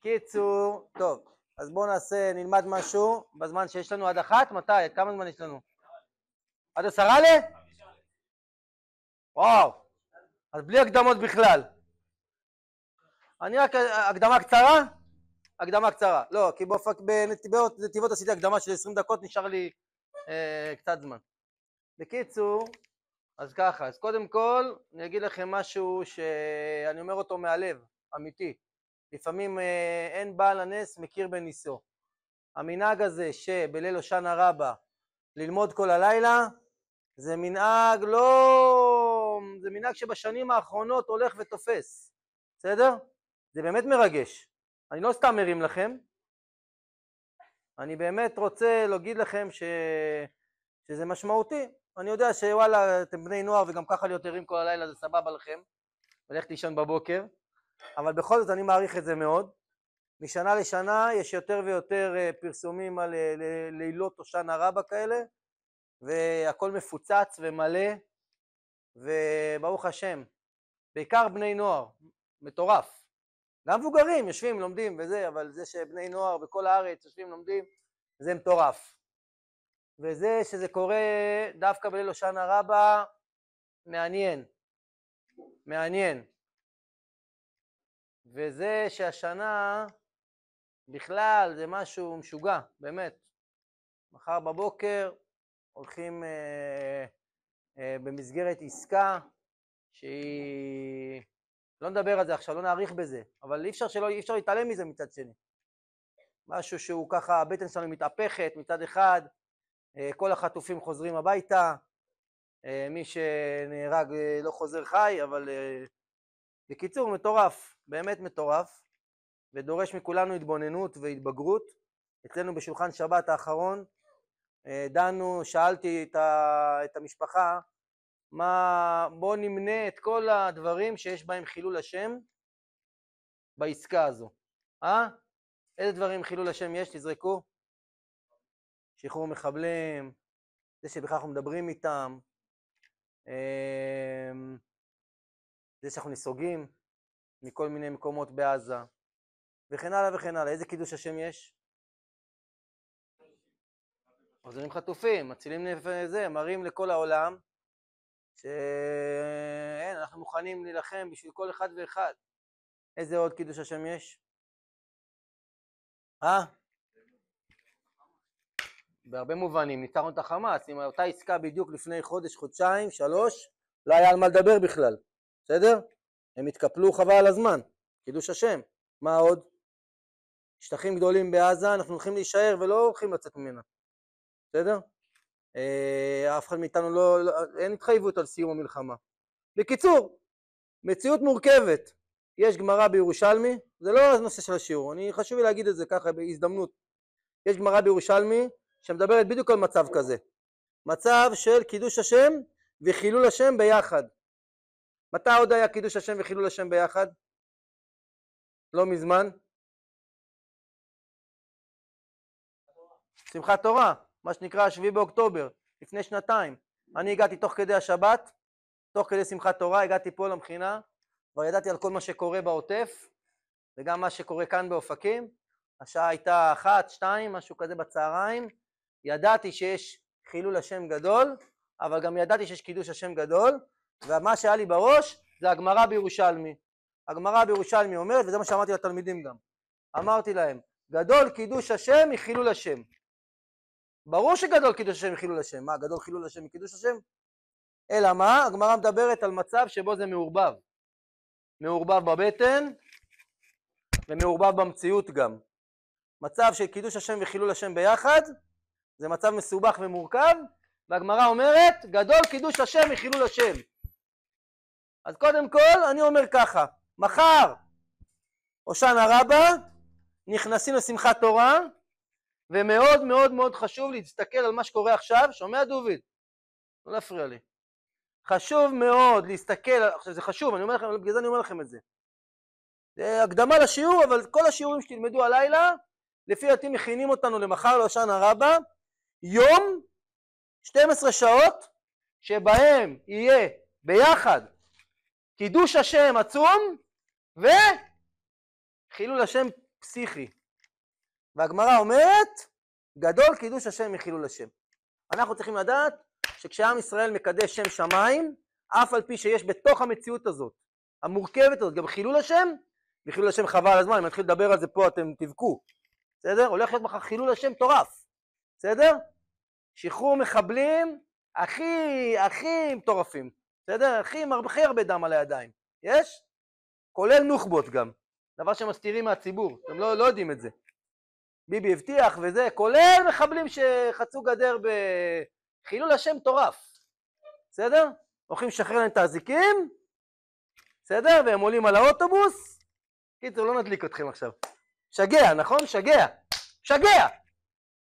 בקיצור, טוב, אז בואו נלמד משהו בזמן שיש לנו עד 1, מתי? כמה זמן יש לנו? עד 10 ל? וואו, אז בלי הקדמות בכלל. אני רק הקדמה קצרה? הקדמה קצרה, לא, כי בנתיבות עשיתי הקדמה של 20 דקות, נשאר לי קצת זמן. בקיצור, אז ככה, אז קודם כל אני אגיד לכם משהו שאני אומר אותו מהלב, אמיתי. לפעמים אין בעל הנס מכיר בניסו. המנהג הזה שבליל הושענא רבה ללמוד כל הלילה, זה מנהג זה מנהג שבשנים האחרונות הולך ותופס, בסדר? זה באמת מרגש. אני לא סתם מרים לכם, אני באמת רוצה להגיד לכם שזה משמעותי. אני יודע שוואלה, אתם בני נוער וגם ככה להיות ערים כל הלילה זה סבבה לכם, ולכת לישון בבוקר, אבל בכל זאת אני מעריך את זה מאוד. משנה לשנה יש יותר ויותר פרסומים על לילות הושענא רבה כאלה, והכל מפוצץ ומלא, וברוך השם, בעיקר בני נוער, מטורף. גם מבוגרים יושבים, לומדים וזה, אבל זה שבני נוער בכל הארץ יושבים, לומדים, זה מטורף. וזה שזה קורה דווקא בליל הושענא רבה, מעניין. מעניין. וזה שהשנה בכלל זה משהו משוגע, באמת. מחר בבוקר הולכים במסגרת עסקה שהיא... לא נדבר על זה עכשיו, לא נאריך בזה, אבל אי אפשר להתעלם מזה מצד שני. משהו שהוא ככה, הבטן שלנו מתהפכת מצד אחד, כל החטופים חוזרים הביתה, מי שנהרג לא חוזר חי, אבל בקיצור מטורף, באמת מטורף, ודורש מכולנו התבוננות והתבגרות. אצלנו בשולחן שבת האחרון שאלתי את המשפחה, בואו נמנה את כל הדברים שיש בהם חילול השם בעסקה הזו. איזה דברים חילול השם יש? תזרקו. שחרור מחבלים, זה שבכלל אנחנו מדברים איתם, זה שאנחנו נסוגים מכל מיני מקומות בעזה, וכן הלאה וכן הלאה. איזה קידוש השם יש? מחזירים חטופים, מצילים זה, מראים לכל העולם שאין, אנחנו מוכנים להילחם בשביל כל אחד ואחד. איזה עוד קידוש השם יש? בהרבה מובנים, ניצחנו את החמאס, עם אותה עסקה בדיוק לפני חודש, חודשיים, 3, לא היה על מה לדבר בכלל, בסדר? הם התקפלו חבל על הזמן, קידוש השם. מה עוד? שטחים גדולים בעזה, אנחנו הולכים להישאר ולא הולכים לצאת ממנה, בסדר? אף אחד מאיתנו אין התחייבות על סיום המלחמה. בקיצור, מציאות מורכבת. יש גמרא בירושלמי, זה לא הנושא של השיעור, חשוב לי להגיד את זה ככה בהזדמנות. יש גמרא בירושלמי שמדברת בדיוק על מצב כזה. מצב של קידוש השם וחילול השם ביחד. מתי עוד היה קידוש השם וחילול השם ביחד? לא מזמן. שמחת תורה, מה שנקרא 7 באוקטובר, לפני שנתיים. אני הגעתי תוך כדי השבת, תוך כדי שמחת תורה, הגעתי פה למכינה, כבר ידעתי על כל מה שקורה בעוטף, וגם מה שקורה כאן באופקים. השעה הייתה 1, 2, משהו כזה בצהריים. ידעתי שיש חילול השם גדול, אבל גם ידעתי שיש קידוש השם גדול, ומה שהיה לי בראש זה הגמרא בירושלמי. הגמרא בירושלמי אומרת, וזה מה שאמרתי לתלמידים גם. אמרתי להם, גדול קידוש השם מחילול השם. ברור שגדול קידוש השם מחילול השם. מה, גדול חילול השם מקידוש השם? אלא מה? הגמרא מדברת על מצב שבו זה מעורבב. מעורבב בבטן ומעורבב במציאות גם. מצב של קידוש השם וחילול השם ביחד, זה מצב מסובך ומורכב, והגמרא אומרת, גדול קידוש השם מחילול השם. אז קודם כל אני אומר ככה, מחר הושענא רבה, נכנסים לשמחת תורה, ומאוד מאוד מאוד חשוב להסתכל על מה שקורה עכשיו. שומע דוביד? לא להפריע לי. חשוב מאוד להסתכל, זה חשוב, אני אומר לכם, בגלל זה אני אומר לכם את זה. זה הקדמה לשיעור, אבל כל השיעורים שתלמדו הלילה, לפי דעתי מכינים אותנו למחר להושענא רבה, יום 12 שעות שבהם יהיה ביחד קידוש השם עצום וחילול השם פסיכי. והגמרא אומרת, גדול קידוש השם מחילול השם. אנחנו צריכים לדעת שכשעם ישראל מקדש שם שמיים, אף על פי שיש בתוך המציאות הזאת, המורכבת הזאת, גם חילול השם, וחילול השם חבל על הזמן, אם אני אתחיל לדבר על זה פה אתם תבכו, בסדר? הולך להיות מחר חילול השם טורף, בסדר? שחרור מחבלים הכי מטורפים, בסדר? הכי הרבה דם על הידיים, יש? כולל נוח'בות גם, דבר שמסתירים מהציבור, אתם לא יודעים את זה. ביבי הבטיח וזה, כולל מחבלים שחצו גדר בחילול השם טורף, בסדר? הולכים לשחרר להם את האזיקים, בסדר? והם עולים על האוטובוס, קיצור, לא נדליק אתכם עכשיו. שגע, נכון? שגע!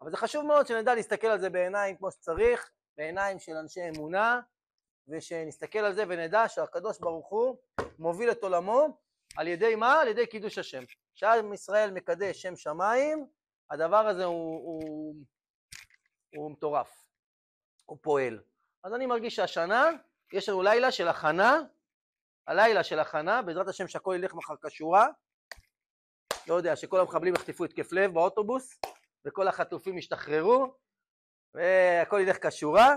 אבל זה חשוב מאוד שנדע להסתכל על זה בעיניים כמו שצריך, בעיניים של אנשי אמונה, ושנסתכל על זה ונדע שהקדוש ברוך הוא מוביל את עולמו, על ידי מה? על ידי קידוש השם. כשעם ישראל מקדש שם שמיים, הדבר הזה הוא מטורף, הוא פועל. אז אני מרגיש שהשנה יש לנו לילה של הכנה, הלילה של הכנה, בעזרת השם שהכל ילך מחר כשורה, לא יודע, שכל המחבלים יחטפו התקף לב באוטובוס, וכל החטופים ישתחררו, והכל ילך כשורה,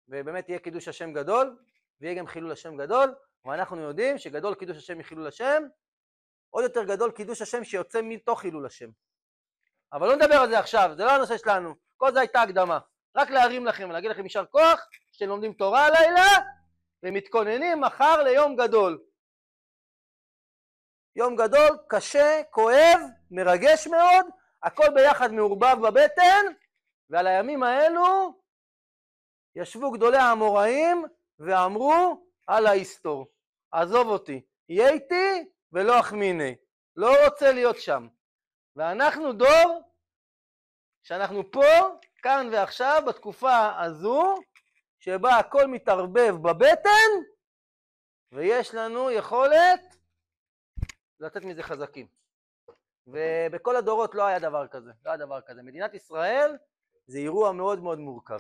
ובאמת יהיה קידוש השם גדול, ויהיה גם חילול השם גדול, ואנחנו יודעים שגדול קידוש השם מחילול השם, עוד יותר גדול קידוש השם שיוצא מתוך חילול השם. אבל לא נדבר על זה עכשיו, זה לא הנושא שלנו, כל זה הייתה הקדמה. רק להרים לכם ולהגיד לכם יישר כוח, שאתם לומדים תורה הלילה, ומתכוננים מחר ליום גדול. יום גדול, קשה, כואב, מרגש מאוד, הכל ביחד מעורבב בבטן, ועל הימים האלו ישבו גדולי האמוראים ואמרו על ההיסטור, עזוב אותי, יהיה איתי ולא אחמיני, לא רוצה להיות שם. ואנחנו דור שאנחנו פה, כאן ועכשיו, בתקופה הזו, שבה הכל מתערבב בבטן, ויש לנו יכולת לתת מזה חזקים. ובכל הדורות לא היה דבר כזה, לא היה דבר כזה. מדינת ישראל זה אירוע מאוד מאוד מורכב.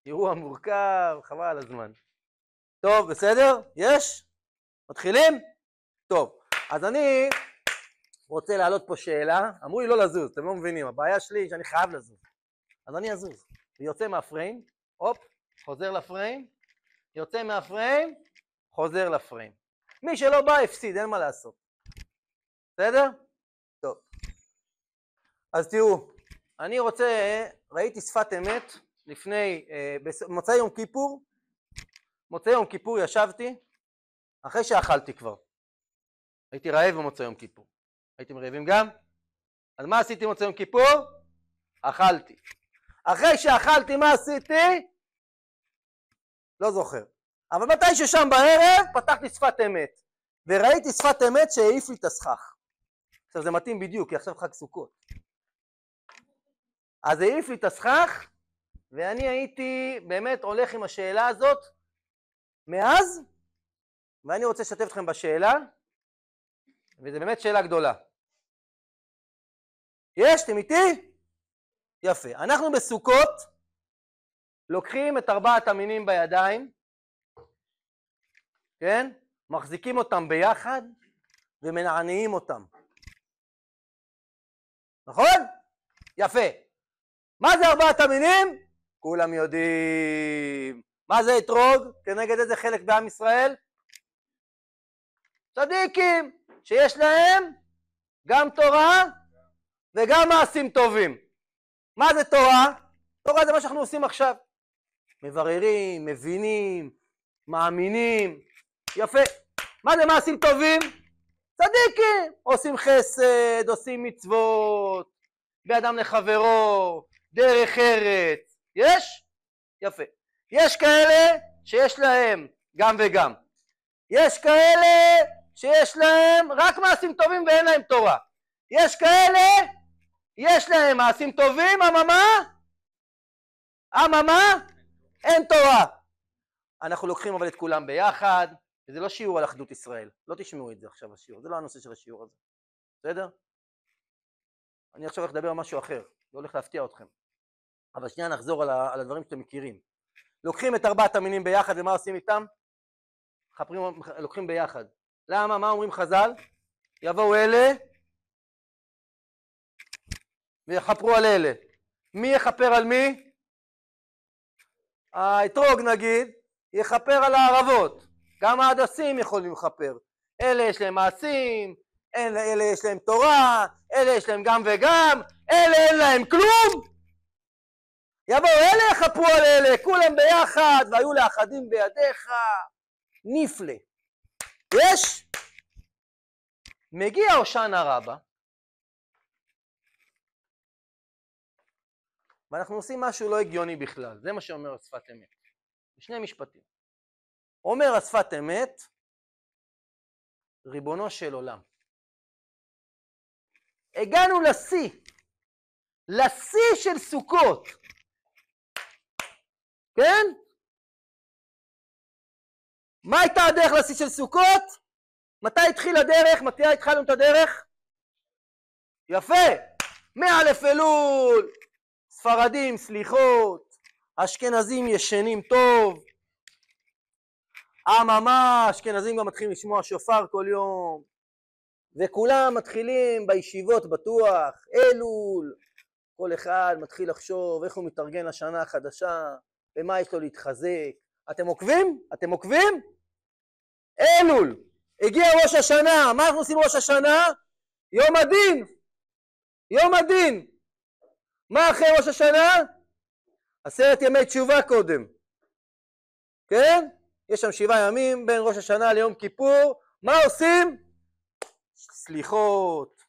אירוע מורכב, חבל על הזמן. טוב, בסדר? יש? מתחילים? טוב, אז אני רוצה להעלות פה שאלה. אמרו לי לא לזוז, אתם לא מבינים, הבעיה שלי שאני חייב לזוז. אז אני אזוז. ויוצא מהפריים, הופ, חוזר לפריים, יוצא מהפריים, חוזר לפריים. מי שלא בא הפסיד, אין מה לעשות. בסדר? טוב. אז תראו, אני רוצה, ראיתי שפת אמת לפני, במוצאי יום כיפור, מוצאי יום כיפור ישבתי, אחרי שאכלתי כבר. הייתי רעב במוצאי יום כיפור. הייתם רעבים גם? אז מה עשיתי במוצאי יום כיפור? אכלתי. אחרי שאכלתי מה עשיתי? לא זוכר. אבל מתי ששם בערב פתחתי שפת אמת, וראיתי שפת אמת שהעיף לי את הסכך. עכשיו זה מתאים בדיוק, כי עכשיו חג סוכות. אז העיף לי את הסכך, ואני הייתי באמת הולך עם השאלה הזאת מאז, ואני רוצה לשתף אתכם בשאלה, וזו באמת שאלה גדולה. יש? אתם איתי? יפה. אנחנו בסוכות לוקחים את 4 המינים בידיים, כן? מחזיקים אותם ביחד ומנענעים אותם. נכון? יפה. מה זה 4 המינים? כולם יודעים. מה זה אתרוג? כנגד איזה חלק בעם ישראל? צדיקים, שיש להם גם תורה וגם מעשים טובים. מה זה תורה? תורה זה מה שאנחנו עושים עכשיו. מבררים, מבינים, מאמינים. יפה. מה זה מעשים טובים? צדיקים. עושים חסד, עושים מצוות, באדם לחברו, דרך ארץ. יש? יפה. יש כאלה שיש להם גם וגם. יש כאלה שיש להם רק מעשים טובים ואין להם תורה. יש כאלה, יש להם מעשים טובים, אממה, אין תורה. אנחנו לוקחים אבל את כולם ביחד, וזה לא שיעור על אחדות ישראל. לא תשמעו את זה עכשיו השיעור, זה לא הנושא של השיעור הזה. בסדר? אני עכשיו הולך לדבר על משהו אחר, זה הולך להפתיע אתכם. אבל שנייה נחזור על הדברים שאתם מכירים. לוקחים את 4 המינים ביחד, ומה עושים איתם? לוקחים ביחד. למה? מה אומרים חז"ל? יבואו אלה ויחפרו על אלה. מי יחפר על מי? האתרוג נגיד יחפר על הערבות. גם ההדסים יכולים לחפר. אלה יש להם מעשים, אלה יש להם תורה, אלה יש להם גם וגם, אלה אין להם כלום. יבואו אלה יחפרו על אלה, כולם ביחד, והיו לאחדים בידיך. נפלא. יש? מגיע הושענא רבה, ואנחנו עושים משהו לא הגיוני בכלל. זה מה שאומר השפת אמת. בשני משפטים. אומר השפת אמת, ריבונו של עולם. הגענו לשיא של סוכות. כן? מה הייתה הדרך לשיא של סוכות? מתי התחיל הדרך? מתי התחלנו את הדרך? יפה. מאלף אלול. ספרדים סליחות, אשכנזים ישנים טוב. אממה, אשכנזים גם מתחילים לשמוע שופר כל יום. וכולם מתחילים בישיבות בטוח, אלול. כל אחד מתחיל לחשוב איך הוא מתארגן לשנה החדשה, במה יש לו להתחזק. אתם עוקבים? אתם עוקבים? אלול. הגיע ראש השנה. מה אנחנו עושים ראש השנה? יום הדין. יום הדין. מה אחרי ראש השנה? 10 ימי תשובה קודם. כן? יש שם 7 ימים בין ראש השנה ליום כיפור. מה עושים? סליחות.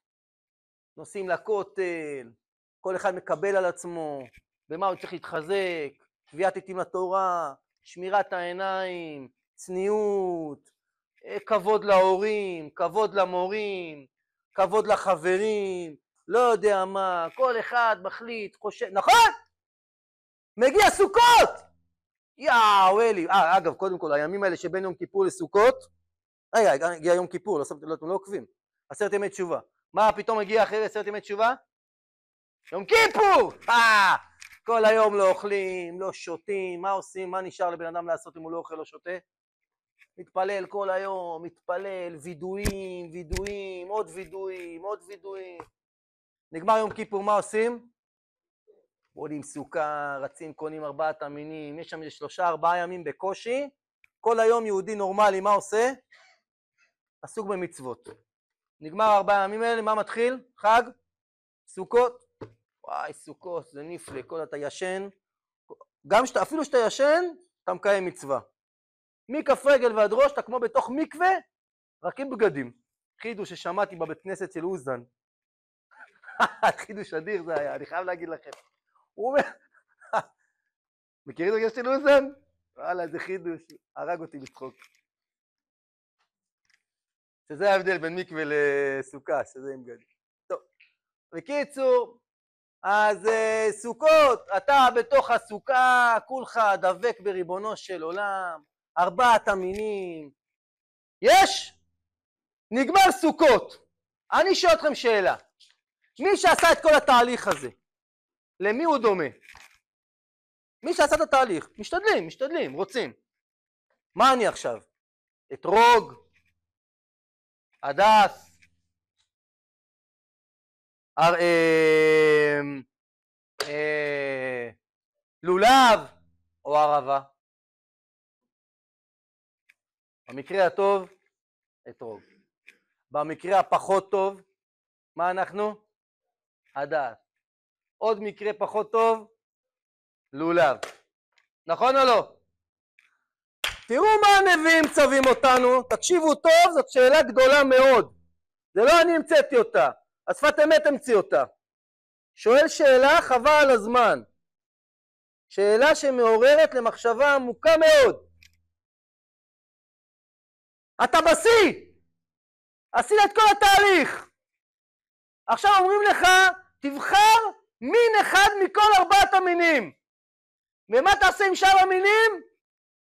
נוסעים לכותל. כל אחד מקבל על עצמו. במה הוא צריך להתחזק? קביעת עיתים לתורה. שמירת העיניים. צניעות. כבוד להורים. כבוד למורים. כבוד לחברים. לא יודע מה, כל אחד מחליט, חושב, נכון? מגיע סוכות! יאו, אלי. אגב, קודם כל, הימים האלה שבין יום כיפור לסוכות, הגיע יום כיפור, לא עוקבים. 10 ימי תשובה. מה פתאום הגיע אחרי 10 ימי תשובה? יום כיפור! כל היום לא אוכלים, לא שותים, מה עושים? מה נשאר לבן אדם לעשות אם הוא לא אוכל או שותה? מתפלל כל היום, מתפלל, וידויים, עוד וידויים. נגמר יום כיפור, מה עושים? בונים סוכה, רצים, קונים 4 המינים, יש שם 3-4 ימים בקושי. כל היום יהודי נורמלי, מה עושה? עסוק במצוות. נגמר 4 ימים האלה, מה מתחיל? חג? סוכות. וואי, סוכות, זה נפלא, כל אתה ישן. אפילו שאתה ישן, אתה מקיים מצווה. מכף רגל ועד ראש, אתה כמו בתוך מקווה, רק עם בגדים. חידוש ששמעתי בבית כנסת של אוזן. חידוש אדיר זה היה, אני חייב להגיד לכם. הוא אומר, מכירים את הגש של אוזן? וואלה, זה חידוש, הרג אותי בצחוק. שזה ההבדל בין מקווה לסוכה, שזה עם גדים. טוב, בקיצור, אז סוכות, אתה בתוך הסוכה, כולך דבק בריבונו של עולם, 4 המינים. יש? נגמר סוכות. אני שואל אתכם שאלה. מי שעשה את כל התהליך הזה, למי הוא דומה? מי שעשה את התהליך, משתדלים, רוצים. מה אני עכשיו? אתרוג, הדס, לולב או ערבה? במקרה הטוב, אתרוג. במקרה הפחות טוב, מה אנחנו? הדס. עוד מקרה פחות טוב, לולב. נכון או לא? תראו מה הנביאים צווים אותנו, תקשיבו טוב, זאת שאלה גדולה מאוד. זה לא אני המצאתי אותה, השפת אמת המציא אותה. שואל שאלה חבל על הזמן. שאלה שמעוררת למחשבה עמוקה מאוד. אתה בשיא! עשית את כל התהליך. עכשיו אומרים לך, תבחר מין אחד מכל 4 המינים. ומה תעשה עם שאר המינים?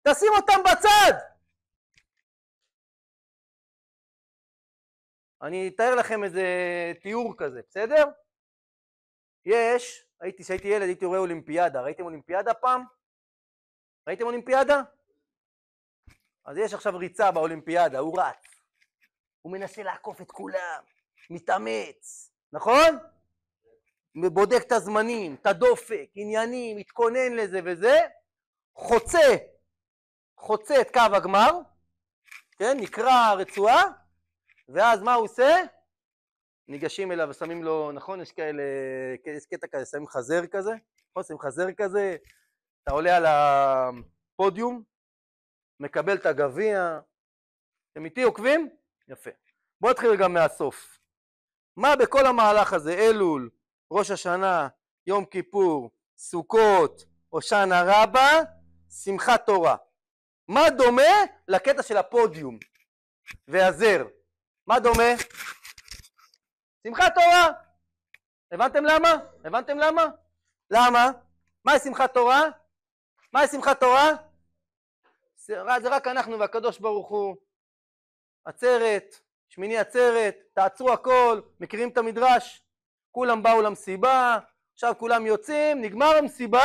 תשים אותם בצד. אני אתאר לכם איזה תיאור כזה, בסדר? כשהייתי ילד הייתי רואה אולימפיאדה. ראיתם אולימפיאדה פעם? ראיתם אולימפיאדה? אז יש עכשיו ריצה באולימפיאדה, הוא רץ. הוא מנסה לעקוף את כולם, מתאמץ, נכון? בודק את הזמנים, את הדופק, עניינים, מתכונן לזה וזה, חוצה את קו הגמר, כן, נקרא הרצועה, ואז מה הוא עושה? ניגשים אליו ושמים לו, נכון, יש כאלה, יש קטע כזה, שמים חזר כזה, נכון, שמים חזר כזה, אתה עולה על הפודיום, מקבל את הגביע, אתם איתי עוקבים? יפה. בואו נתחיל גם מהסוף. מה בכל המהלך הזה, אלול, ראש השנה, יום כיפור, סוכות, הושענא רבה, שמחת תורה. מה דומה לקטע של הפודיום והזר? מה דומה? שמחת תורה. הבנתם למה? הבנתם למה? למה? מהי שמחת תורה? מהי שמחת תורה? זה רק אנחנו והקדוש ברוך הוא. עצרת, שמיני עצרת, תעצרו הכל, מכירים את המדרש? כולם באו למסיבה, עכשיו כולם יוצאים, נגמר המסיבה,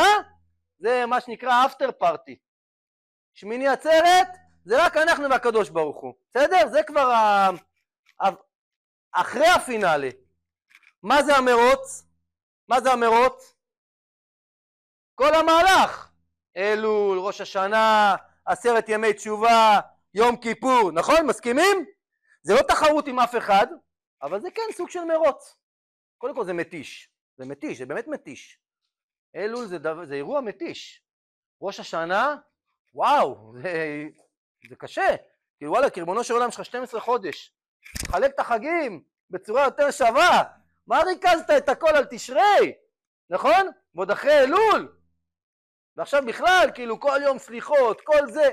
זה מה שנקרא אפטר פארטי. שמיני עצרת, זה רק אנחנו והקדוש ברוך הוא. בסדר? זה כבר אחרי הפינאלי. מה זה המרוץ? מה זה המרוץ? כל המהלך. אלול, ראש השנה, 10 ימי תשובה, יום כיפור, נכון? מסכימים? זה לא תחרות עם אף אחד, אבל זה כן סוג של מרוץ. קודם כל זה מתיש, זה מתיש, זה באמת מתיש. אלול זה אירוע מתיש. ראש השנה, וואו, זה קשה. כאילו וואלה, כריבונו של עולם שלך 12 חודש. חלק את החגים בצורה יותר שווה. מה ריכזת את הכל על תשרי? נכון? ועוד אחרי אלול. ועכשיו בכלל, כאילו כל יום סליחות, כל זה.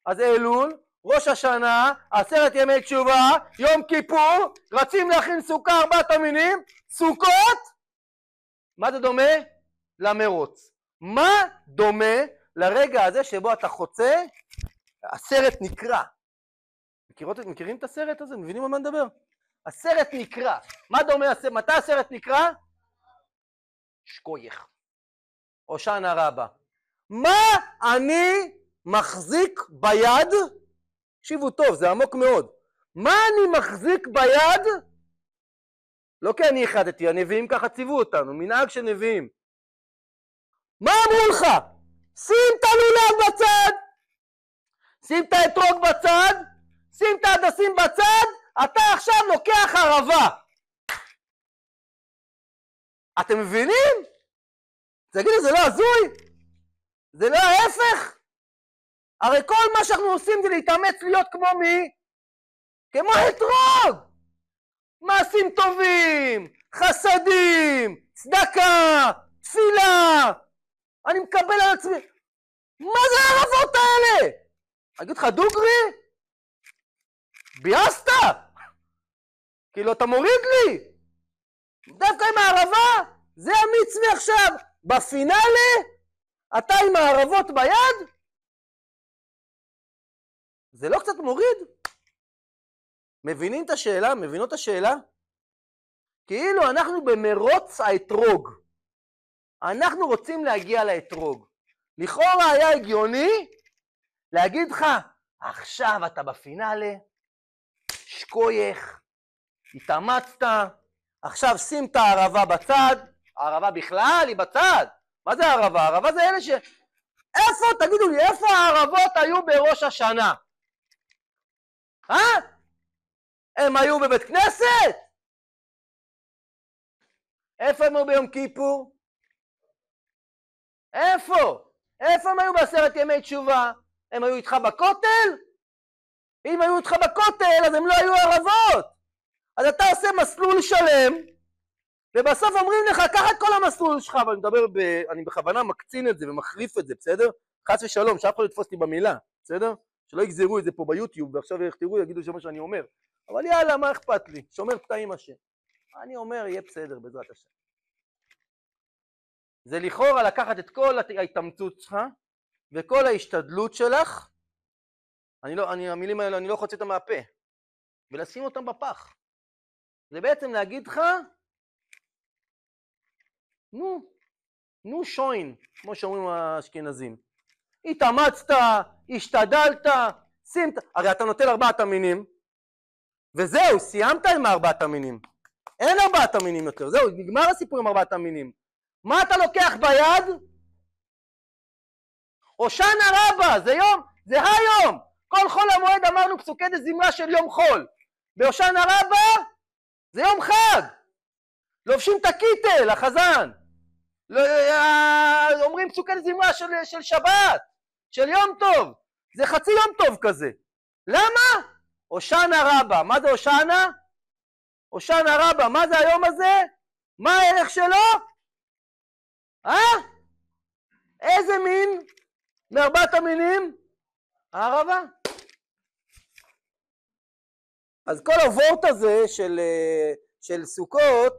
אז אלול, ראש השנה, 10 ימי תשובה, יום כיפור, רצים להכין סוכה 4 המינים, סוכות. מה זה דומה? למרוץ. מה דומה לרגע הזה שבו אתה חוצה? הסרט נקרא. מכירים את הסרט הזה? מבינים על מה נדבר? הסרט נקרא. מה דומה? מתי הסרט נקרא? שקוייך. הושענא רבה. מה אני מחזיק ביד? תקשיבו טוב, זה עמוק מאוד. מה אני מחזיק ביד? לא כי אני החלטתי, הנביאים ככה ציוו אותנו, מנהג של נביאים. מה אמרו לך? שים את הלולב בצד, שים את האתרוג בצד, שים את ההדסים בצד, אתה עכשיו לוקח ערבה. אתם מבינים? תגידו, זה לא הזוי? זה לא ההפך? הרי כל מה שאנחנו עושים זה להתאמץ להיות כמו מי? כמו אתרוג. מעשים טובים, חסדים, צדקה, תפילה. אני מקבל על עצמי. מה זה הערבות האלה? אני אגיד לך דוגרי? ביאסת? כאילו אתה מוריד לי. דווקא עם הערבה, זה המצווה עכשיו. בפינאלי, אתה עם הערבות ביד? זה לא קצת מוריד? מבינים את השאלה? מבינות את השאלה? כאילו אנחנו במרוץ האתרוג. אנחנו רוצים להגיע לאתרוג. לכאורה היה הגיוני להגיד לך, עכשיו אתה בפינאלי, שקוייך, התאמצת, עכשיו שים את הערבה בצד, הערבה בכלל היא בצד. מה זה הערבה? הערבה זה אלה ש... איפה, תגידו לי, איפה הערבות היו בראש השנה? הם היו בבית כנסת? איפה הם היו ביום כיפור? איפה? איפה הם היו ב10 ימי תשובה? הם היו איתך בכותל? אם היו איתך בכותל, אז הם לא היו ערבות. אז אתה עושה מסלול שלם, ובסוף אומרים לך, קח את כל המסלול שלך, אבל אני בכוונה מקצין את זה ומחריף את זה, בסדר? חס ושלום, שאף אחד לא יתפוס אותי במילה, בסדר? שלא יגזרו את זה פה ביוטיוב, ועכשיו יכתבו, יגידו שמה שאני אומר. אבל יאללה, מה אכפת לי? שומר קטעים השם. אני אומר, יהיה בסדר בעזרת השם. זה לכאורה לקחת את כל ההתאמצות שלך, וכל ההשתדלות שלך, המילים האלה, אני לא חוצה אותם מהפה, ולשים אותם בפח. זה בעצם להגיד לך, נו שוין, כמו שאומרים האשכנזים. התאמצת, השתדלת, הרי אתה נוטל 4 המינים, וזהו, סיימת עם 4 המינים. אין 4 המינים יותר, זהו, נגמר הסיפור עם 4 המינים. מה אתה לוקח ביד? הושענא רבה, זה יום, זה היום. כל חול המועד אמרנו פסוקי דזמרה של יום חול. בהושענא רבה זה יום חג. לובשים את הקיטל, החזן. אומרים פסוקי דזמרה של שבת, של יום טוב. זה חצי יום טוב כזה. למה? הושענא רבה. מה זה הושענא? הושענא רבה. מה זה היום הזה? מה הערך שלו? איזה מין? מ4 המינים? הערבה. אז כל הוורט הזה של סוכות,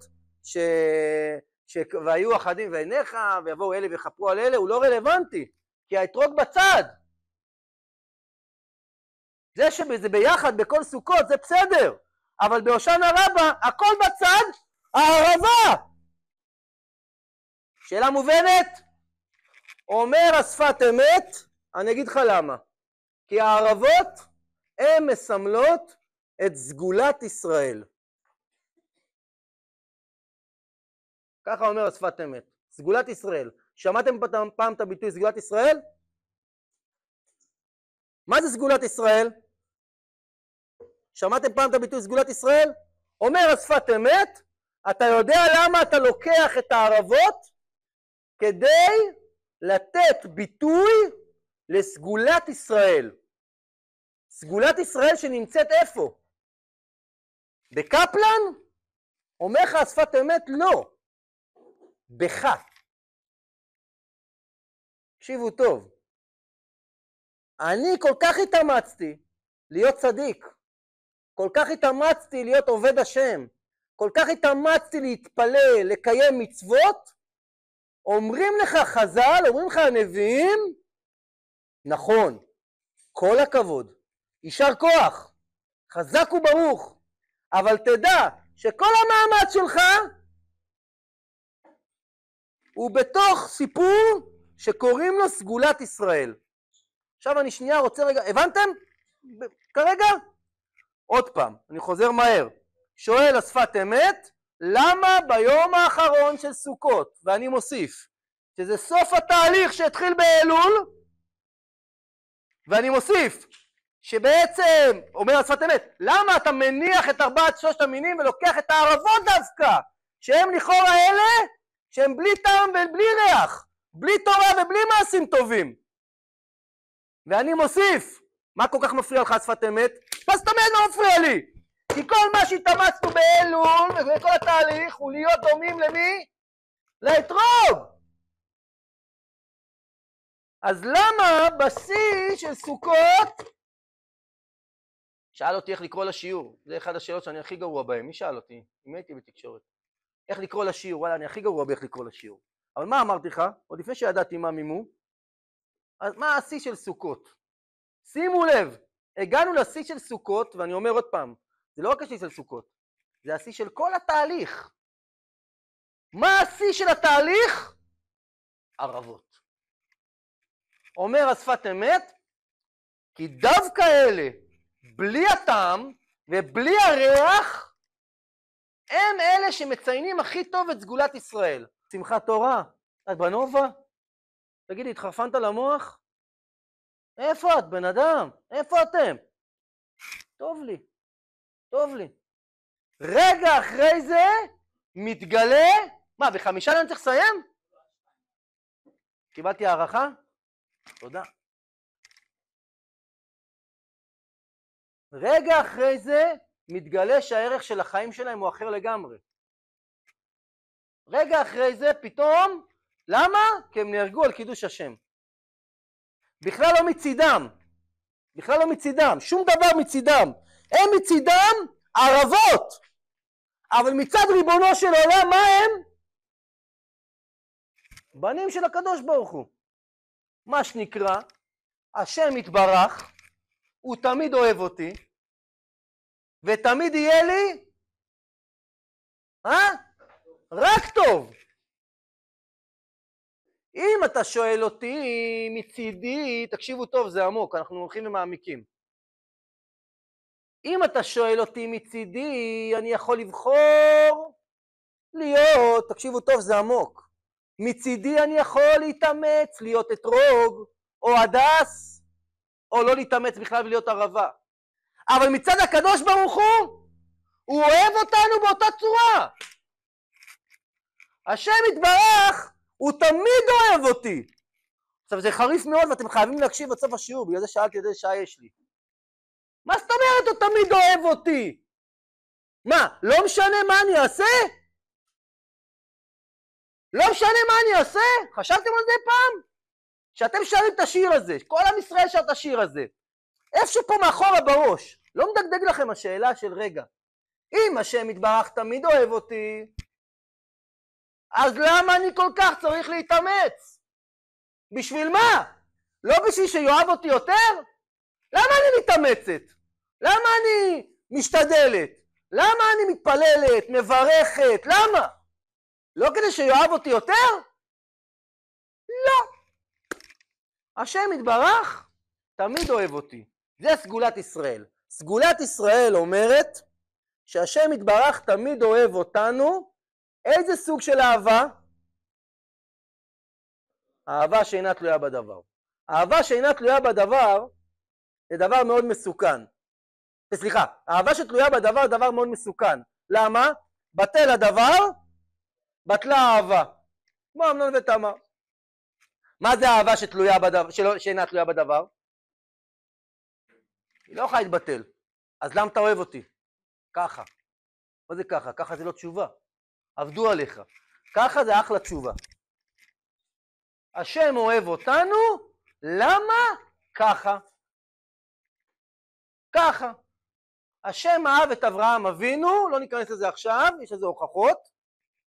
והיו אחדים ועיניך, ויבואו אלה ויכפרו על אלה, הוא לא רלוונטי, כי האתרוג בצד. זה שזה ביחד בכל סוכות זה בסדר, אבל בהושענא רבה הכל בצד, הערבה. שאלה מובנת? אומר השפת אמת, אני אגיד לך למה. כי הערבות הן מסמלות את סגולת ישראל. ככה אומר השפת אמת, סגולת ישראל. שמעתם פעם את הביטוי סגולת ישראל? מה זה סגולת ישראל? שמעתם פעם את הביטוי סגולת ישראל? אומר השפת אמת, אתה יודע למה אתה לוקח את הערבות? כדי לתת ביטוי לסגולת ישראל. סגולת ישראל שנמצאת איפה? בקפלן? אומר לך השפת אמת לא. בך. תקשיבו טוב. אני כל כך התאמצתי להיות צדיק. כל כך התאמצתי להיות עובד השם. כל כך התאמצתי להתפלל, לקיים מצוות. אומרים לך חז"ל, אומרים לך הנביאים, נכון, כל הכבוד, יישר כוח, חזק וברוך, אבל תדע שכל המאמץ שלך הוא בתוך סיפור שקוראים לו סגולת ישראל. עכשיו אני שנייה רוצה רגע, הבנתם? כרגע? עוד פעם, אני חוזר מהר. שואל השפת אמת, למה ביום האחרון של סוכות, ואני מוסיף, שזה סוף התהליך שהתחיל באלול, ואני מוסיף, שבעצם, אומר השפת אמת, למה אתה מניח את 4 המינים ולוקח את הערבות דווקא, שהם לכאורה אלה, שהם בלי טעם ובלי ריח, בלי תורה ובלי מעשים טובים. ואני מוסיף, מה כל כך מפריע לך השפת אמת? אז תמיד לא מפריע לי. כי כל מה שהתאמצנו באלול וכל התהליך הוא להיות דומים למי? לאתרוג. אז למה בשיא של סוכות? שאל אותי איך לקרוא לשיעור. זה אחד השאלות שאני הכי גרוע בהם. מי שאל אותי? אם הייתי בתקשורת. איך לקרוא לשיעור? וואלה, אני הכי גרוע באיך לקרוא לשיעור. אבל מה אמרתי לך? עוד לפני שידעתי מה מימו. אז מה השיא של סוכות? שימו לב, הגענו לשיא של סוכות, ואני אומר עוד פעם, זה לא רק השיא של סוכות, זה השיא של כל התהליך. מה השיא של התהליך? ערבות. אומר השפת אמת, כי דווקא אלה, בלי הטעם ובלי הריח, הם אלה שמציינים הכי טוב את סגולת ישראל. שמחת תורה, את בנובה? תגידי, התחרפנת למוח? איפה את, בן אדם? איפה אתם? טוב לי, טוב לי. רגע אחרי זה מתגלה, מה, ב5 אני צריך לסיים? קיבלתי הערכה? תודה. רגע אחרי זה מתגלה שהערך של החיים שלהם הוא אחר לגמרי. רגע אחרי זה פתאום, למה? כי הם נהרגו על קידוש השם. בכלל לא מצידם, בכלל לא מצידם, שום דבר מצידם. הם מצידם ערבות, אבל מצד ריבונו של עולם, מה הם? בנים של הקדוש ברוך הוא. מה שנקרא, השם יתברך, הוא תמיד אוהב אותי, ותמיד יהיה לי, רק טוב. אם אתה שואל אותי מצידי, תקשיבו טוב, זה עמוק, אנחנו הולכים ומעמיקים. אם אתה שואל אותי מצידי, אני יכול לבחור להיות, תקשיבו טוב, זה עמוק. מצידי אני יכול להתאמץ, להיות אתרוג, או הדס, או לא להתאמץ בכלל ולהיות ערבה. אבל מצד הקדוש ברוך הוא אוהב אותנו באותה צורה. השם יתברך, הוא תמיד אוהב אותי. עכשיו זה חריף מאוד ואתם חייבים להקשיב עד סוף השיעור, בגלל זה שאלתי איזה שעה יש לי. מה זאת אומרת הוא תמיד אוהב אותי? מה, לא משנה מה אני אעשה? לא משנה מה אני אעשה? חשבתם על זה פעם? שאתם שרים את השיר הזה, כל עם ישראל שר את השיר הזה. איפשהו פה מאחורה בראש, לא מדגדג לכם השאלה של רגע. אם השם יתברך תמיד אוהב אותי, אז למה אני כל כך צריך להתאמץ? בשביל מה? לא בשביל שיואב אותי יותר? למה אני מתאמצת? למה אני משתדלת? למה אני מתפללת, מברכת? למה? לא כדי שיואב אותי יותר? לא. השם יתברך תמיד אוהב אותי. זה סגולת ישראל. סגולת ישראל אומרת שהשם יתברך תמיד אוהב אותנו. איזה סוג של אהבה? אהבה שאינה תלויה בדבר. אהבה שאינה תלויה בדבר זה דבר מאוד מסוכן. סליחה, אהבה שתלויה בדבר זה דבר מאוד מסוכן. למה? בטל הדבר, בטלה האהבה. כמו אמנון ותמר. מה זה אהבה שתלויה בדבר, שאינה תלויה בדבר? היא לא יכולה להתבטל. אז למה אתה אוהב אותי? ככה. מה זה ככה? ככה זה לא תשובה. עבדו עליך. ככה זה אחלה תשובה. השם אוהב אותנו, למה? ככה. ככה. השם אהב את אברהם אבינו, לא ניכנס לזה עכשיו, יש לזה הוכחות.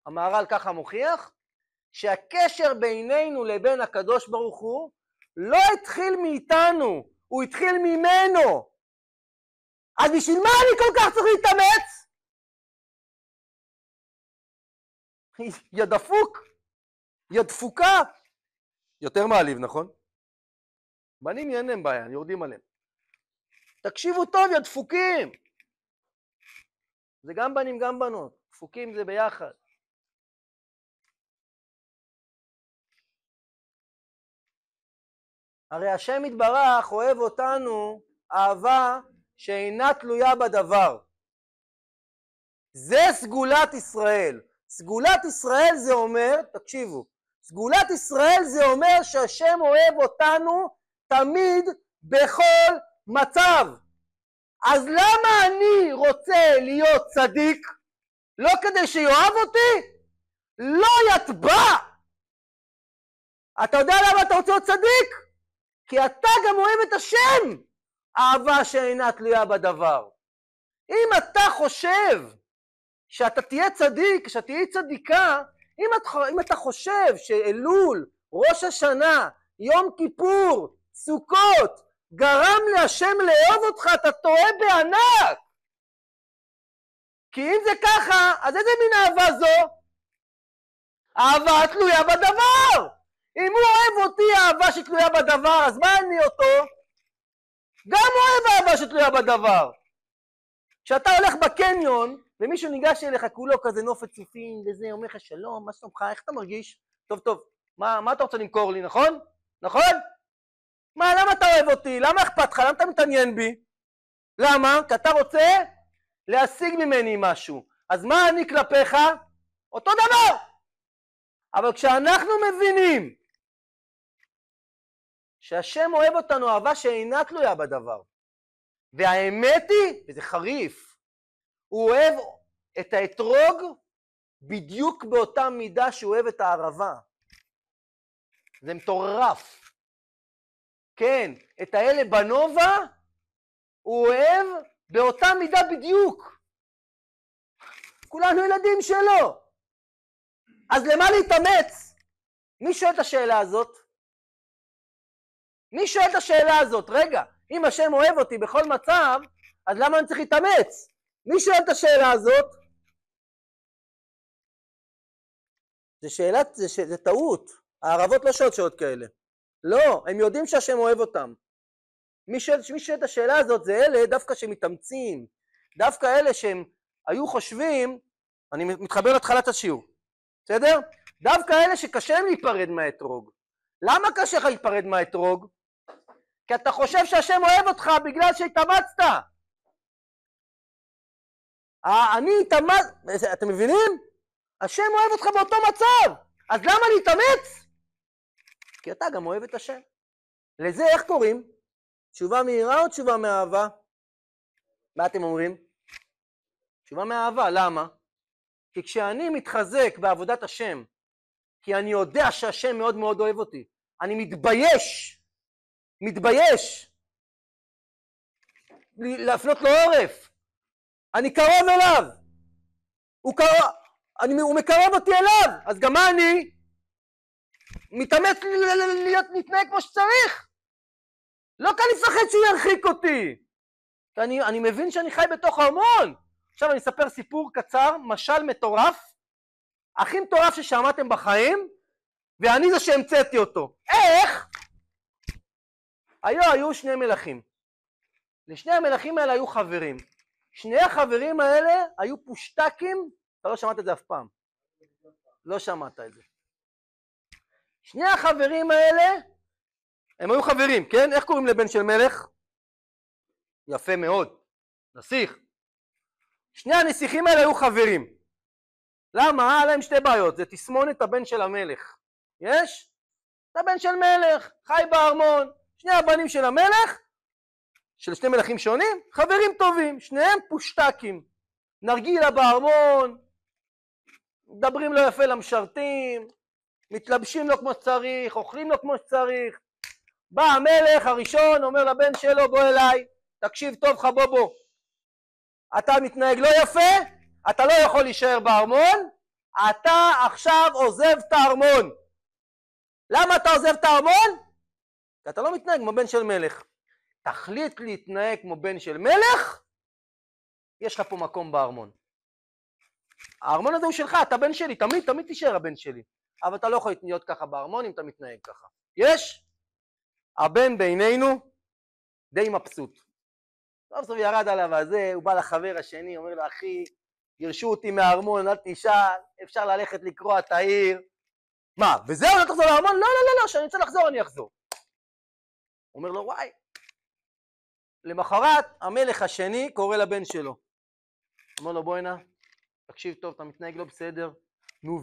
המהר"ל ככה מוכיח, שהקשר בינינו לבין הקדוש ברוך הוא לא התחיל מאיתנו, הוא התחיל ממנו. אז בשביל מה אני כל כך צריך להתאמץ? יד דפוק, יד דפוקה. יותר מעליב, נכון? בנים אין להם בעיה, יורדים עליהם. תקשיבו טוב, יד דפוקים. זה גם בנים גם בנות, דפוקים זה ביחד. הרי השם יתברך אוהב אותנו אהבה שאינה תלויה בדבר. זה סגולת ישראל. סגולת ישראל זה אומר, תקשיבו, סגולת ישראל זה אומר שהשם אוהב אותנו תמיד בכל מצב. אז למה אני רוצה להיות צדיק? לא כדי שיאהב אותי? לא יתבע. אתה יודע למה אתה רוצה להיות צדיק? כי אתה גם אוהב את השם, אהבה שאינה תלויה בדבר. אם אתה חושב שאתה תהיה צדיק, שאתה תהיה צדיקה, אם אתה חושב שאלול, ראש השנה, יום כיפור, סוכות, גרם להשם לאהוב אותך, אתה טועה בענק. כי אם זה ככה, אז איזה מין אהבה זו? אהבה תלויה בדבר. אם הוא אוהב אותי אהבה שתלויה בדבר, אז מה אני אותו? גם אוהב אהבה שתלויה בדבר. כשאתה הולך בקניון, ומישהו ניגש אליך כולו כזה נופת צופים, וזה אומר לך שלום, מה שלומך, איך אתה מרגיש? טוב טוב, מה אתה רוצה למכור לי, נכון? נכון? מה, למה אתה אוהב אותי? למה אכפת לך? למה אתה מתעניין בי? למה? כי אתה רוצה להשיג ממני משהו. אז מה אני כלפיך? אותו דבר. אבל כשאנחנו מבינים שהשם אוהב אותנו אהבה שאינה תלויה בדבר, והאמת היא, וזה חריף, הוא אוהב את האתרוג בדיוק באותה מידה שהוא אוהב את הערבה. זה מטורף. כן, את האלה בנובה הוא אוהב באותה מידה בדיוק. כולנו ילדים שלו. אז למה להתאמץ? מי שואל את השאלה הזאת? מי שואל את השאלה הזאת? רגע, אם השם אוהב אותי בכל מצב, אז למה אני צריך להתאמץ? מי שואל את השאלה הזאת? זה טעות. הערבות לא שואלות שאלות כאלה. לא, הם יודעים שהשם אוהב אותם. מי שואל את השאלה הזאת זה אלה דווקא שמתאמצים, דווקא אלה שהם היו חושבים, אני מתחבר להתחלת השיעור, בסדר? דווקא אלה שקשה להם להיפרד מהאתרוג. למה קשה לך להיפרד מהאתרוג? כי אתה חושב שהשם אוהב אותך בגלל שהתאמצת. אני התאמץ, אתם מבינים? השם אוהב אותך באותו מצב, אז למה להתאמץ? כי אתה גם אוהב את השם. לזה איך קוראים? תשובה מהירה או תשובה מאהבה? מה אתם אומרים? תשובה מאהבה, למה? כי כשאני מתחזק בעבודת השם, כי אני יודע שהשם מאוד מאוד אוהב אותי, אני מתבייש להפנות לו עורף, אני קרוב אליו, הוא מקרב אותי אליו, אז גם אני מתאמץ להתנהג כמו שצריך. לא כאן לפחד שהוא ירחיק אותי, אני מבין שאני חי בתוך ארמון. עכשיו אני אספר סיפור קצר, משל מטורף, הכי מטורף ששמעתם בחיים, ואני זה שהמצאתי אותו. איך? היו שני מלכים. לשני המלכים האלה היו חברים. שני החברים האלה היו פושטקים, אתה לא שמעת את זה אף פעם. לא שמעת את זה. שני החברים האלה, הם היו חברים, כן? איך קוראים לבן של מלך? יפה מאוד, נסיך. שני הנסיכים האלה היו חברים. למה? היה להם שתי בעיות, זה תסמונת הבן של המלך. יש? אתה בן של מלך, חי בארמון. שני הבנים של המלך, של שני מלכים שונים, חברים טובים, שניהם פושטקים. נרגילה בארמון, מדברים לו יפה למשרתים, מתלבשים לו כמו שצריך, אוכלים לו כמו שצריך. בא המלך הראשון, אומר לבן שלו, בוא אליי, תקשיב טוב לך, בוא. אתה מתנהג לא יפה, אתה לא יכול להישאר בארמון, אתה עכשיו עוזב את הארמון. למה אתה עוזב את הארמון? כי אתה לא מתנהג כמו בן של מלך. תחליט להתנהג כמו בן של מלך, יש לך פה מקום בארמון. הארמון הזה הוא שלך, אתה בן שלי, תמיד תישאר הבן שלי. אבל אתה לא יכול להיות ככה בארמון אם אתה מתנהג ככה. יש? הבן בינינו די מבסוט. טוב, ירד עליו הזה, הוא בא לחבר השני, אומר לו, אחי, גירשו אותי מהארמון, אל תשאל, אפשר ללכת לקרוע את העיר. מה, וזהו, לא תחזור לארמון? לא, שאני רוצה לחזור, אני אחזור. הוא אומר לו, וואי. למחרת, המלך השני קורא לבן שלו. אומר לו, בוא הנה, תקשיב טוב, אתה מתנהג לא בסדר, נו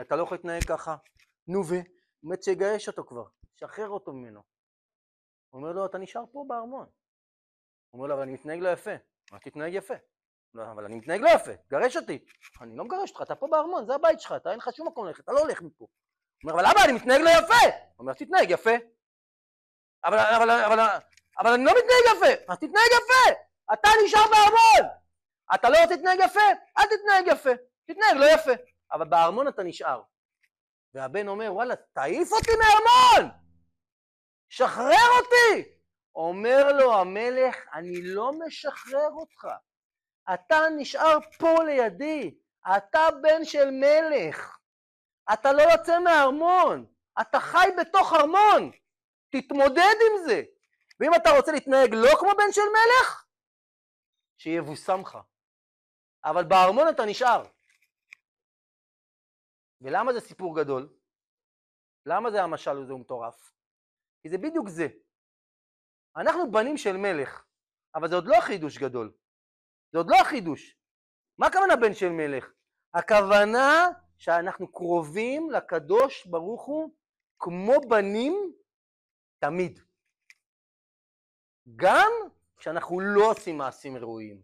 אתה לא יכול להתנהג ככה, נו באמת שיגייש אותו כבר, שחרר אותו ממנו. הוא אומר לו, אתה נשאר פה בארמון. הוא אומר לו, אבל אני מתנהג לא יפה. אז תתנהג יפה. לא, אבל אני מתנהג לא יפה, גרש אותי. אני לא מגרש אותך, אתה פה בארמון, זה הבית שלך, אין לך שום מקום ללכת, אתה לא הולך מפה. הוא אומר, אבל למה אני מתנהג לא יפה? הוא אומר, תתנהג יפה. אבל אני לא מתנהג יפה, אז תתנהג יפה. אתה נשאר בארמון. אתה לא רוצה להתנהג יפה? אל תתנהג יפה. תתנהג לא יפה. אבל בארמון אתה נשאר. והבן אומר, וואלה, תעיף אותי מהארמון! שחרר אותי! אומר לו המלך, אני לא משחרר אותך. אתה נשאר פה לידי. אתה בן של מלך. אתה לא יוצא מהארמון. אתה חי בתוך ארמון. תתמודד עם זה. ואם אתה רוצה להתנהג לא כמו בן של מלך, שיבוסם לך. אבל בארמון אתה נשאר. ולמה זה סיפור גדול? למה זה המשל הזה מטורף? כי זה בדיוק זה. אנחנו בנים של מלך, אבל זה עוד לא חידוש גדול. זה עוד לא החידוש. מה הכוונה בן של מלך? הכוונה שאנחנו קרובים לקדוש ברוך הוא כמו בנים תמיד. גם כשאנחנו לא עושים מעשים ראויים.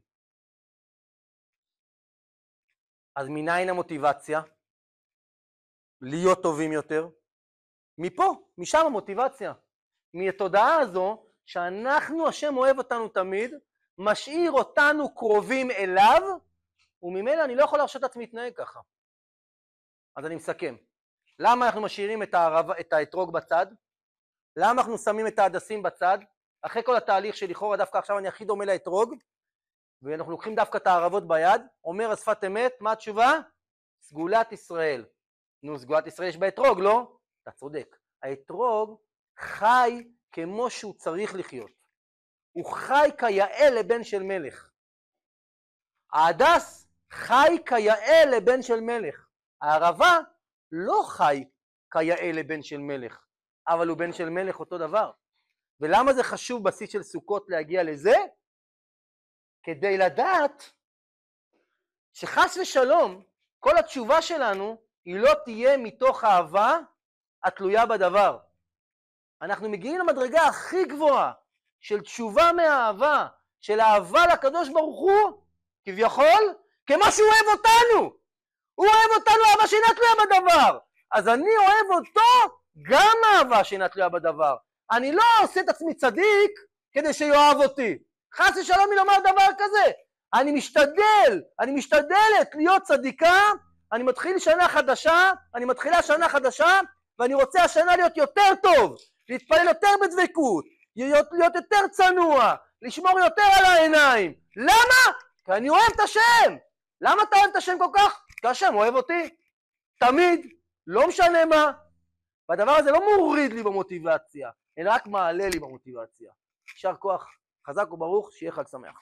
אז מניין המוטיבציה? להיות טובים יותר? מפה, משם המוטיבציה. מהתודעה הזו שאנחנו, השם אוהב אותנו תמיד, משאיר אותנו קרובים אליו, וממילא אני לא יכול להרשות את עצמי להתנהג ככה. אז אני מסכם. למה אנחנו משאירים את האתרוג בצד? למה אנחנו שמים את ההדסים בצד? אחרי כל התהליך שלכאורה דווקא עכשיו אני הכי דומה לאתרוג, ואנחנו לוקחים דווקא את הערבות ביד, אומר השפת אמת, מה התשובה? סגולת ישראל. נו, סגולת ישראל יש באתרוג, לא? אתה צודק. האתרוג חי כמו שהוא צריך לחיות. הוא חי כיאה לבן של מלך. ההדס חי כיאה לבן של מלך. הערבה לא חי כיאה לבן של מלך, אבל הוא בן של מלך אותו דבר. ולמה זה חשוב בשיא של סוכות להגיע לזה? כדי לדעת שחס ושלום כל התשובה שלנו היא לא תהיה מתוך אהבה התלויה בדבר. אנחנו מגיעים למדרגה הכי גבוהה של תשובה מהאהבה, של אהבה לקדוש ברוך הוא, כביכול, כמו שהוא אוהב אותנו. הוא אוהב אותנו אהבה שאינה תלויה בדבר. אז אני אוהב אותו גם אהבה שאינה תלויה בדבר. אני לא עושה את עצמי צדיק כדי שיאהב אותי. חס ושלום מלומר דבר כזה. אני משתדלת להיות צדיקה, אני מתחילה שנה חדשה, ואני רוצה השנה להיות יותר טוב, להתפלל יותר בדבקות, להיות יותר צנוע, לשמור יותר על העיניים. למה? כי אני אוהב את השם. למה אתה אוהב את השם כל כך? כי השם אוהב אותי. תמיד, לא משנה מה. והדבר הזה לא מוריד לי במוטיבציה, אלא רק מעלה לי במוטיבציה. יישר כוח, חזק וברוך, שיהיה חג שמח.